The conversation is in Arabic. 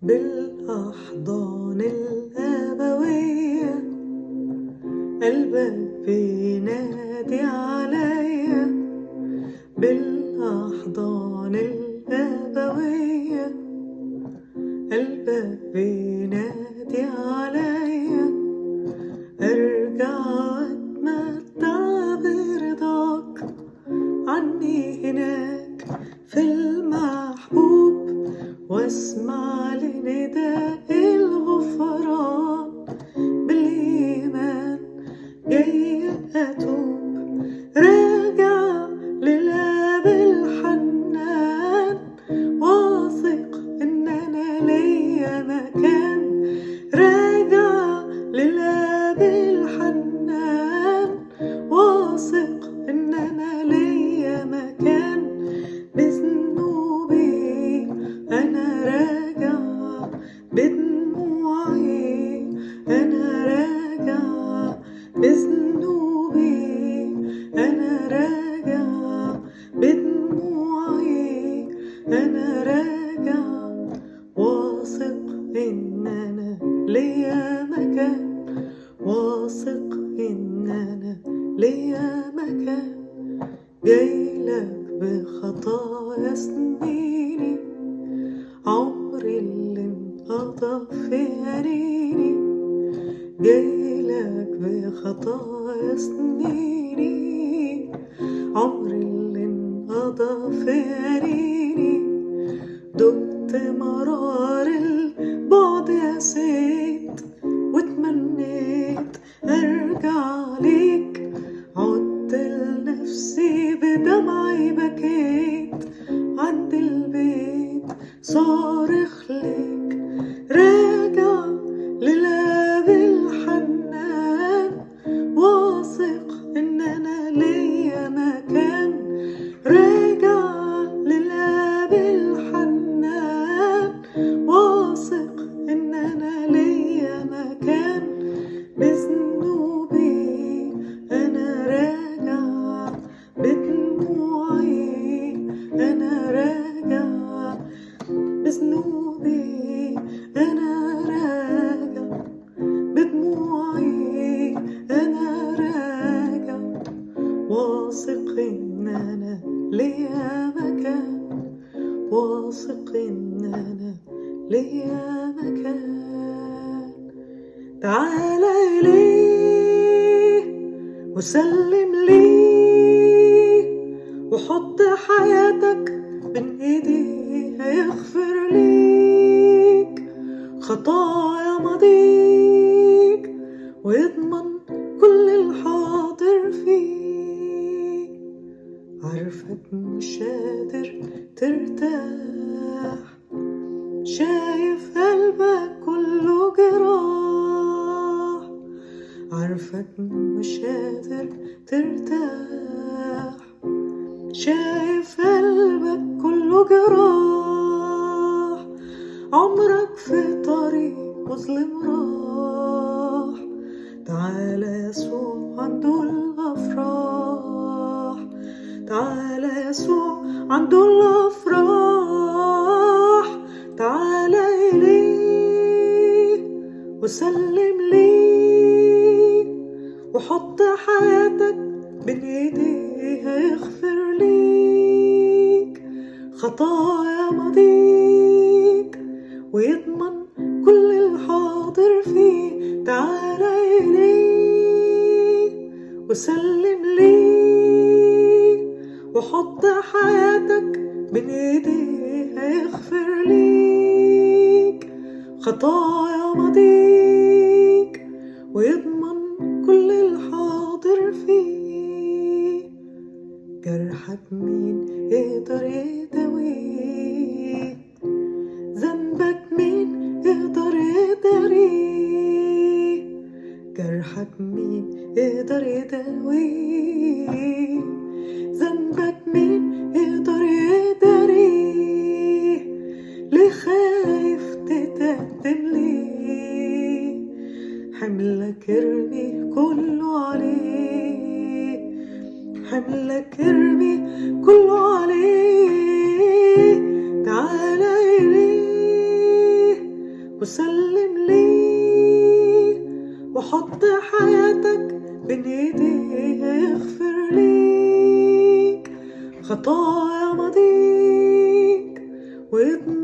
بالأحضان الأبوية قلبك بينادي عليا، بالأحضان الأبوية قلبك بينادي عليا، أرجع أتمتع برضاك عني هناك في المحبوب، واسمع لنداء الغفران بالإيمان جاي أتوب، راجع للآب الحنان واثق إن أنا ليا مكان، راجع للآب الحنان واثق إن أنا ليا مكان، بذنوبي أنا راجع، بدموعي أنا راجع، بذنوبي أنا راجع، بدموعي أنا راجع، واثق إن أنا ليا مكان، واثق إن أنا ليا مكان، جايلك بخطايا سنيني، عمري اللي انقضى في أنيني، جايلك بخطايا سنيني، عمري اللي انقضى في أنيني، دقت مرار البعد قسيت واتمنيت أرجع ليك، عدت لنفسي بدمعي بكيت عند البيت صارخ ليك، راجع للآب الحنان واثق إن أنا ليا مكان، راجع للآب الحنان واثق إن أنا ليا مكان، بذنوبي أنا راجع، بدموعي أنا راجع، بذنوبي أنا راجع، بدموعي أنا راجع، واثق إن أنا ليا مكان، واثق إن أنا ليا مكان، تعال إليه وسلم ليه وحط حياتك بين ايديه، هيغفر ليك خطايا ماضيك ويضمن كل الحاضر فيه، عارفك مش قادر ترتاح، شايف قلبك كله جراح، عارفك مش قادر ترتاح، شايف قلبك كله جراح، عمرك في طريق مظلم راح، تعالى يسوع عنده الأفراح، تعالى يسوع عنده الأفراح، تعالى إليه وسلم ليه وحط حياتك بين ايديه، هيغفر ليك خطايا ماضيك ويضمن كل الحاضر فيه، تعالى إليه وسلم ليه وحط حياتك بين ايديه، هيغفر ليك خطايا ماضيك ويضمن كل الحاضر فيه، جرحك مين يقدر يداويه، ذنبك مين يقدر يداريه، جرحك مين يقدر يداويه، ذنبك مين يقدر يداريه، ليه خايف تتقدم ليه، حملك ارمي كله عليه، حملك ارمي كله عليه، تعالى إليه عليه يغفر ليك خطايا ماضيك ويضمن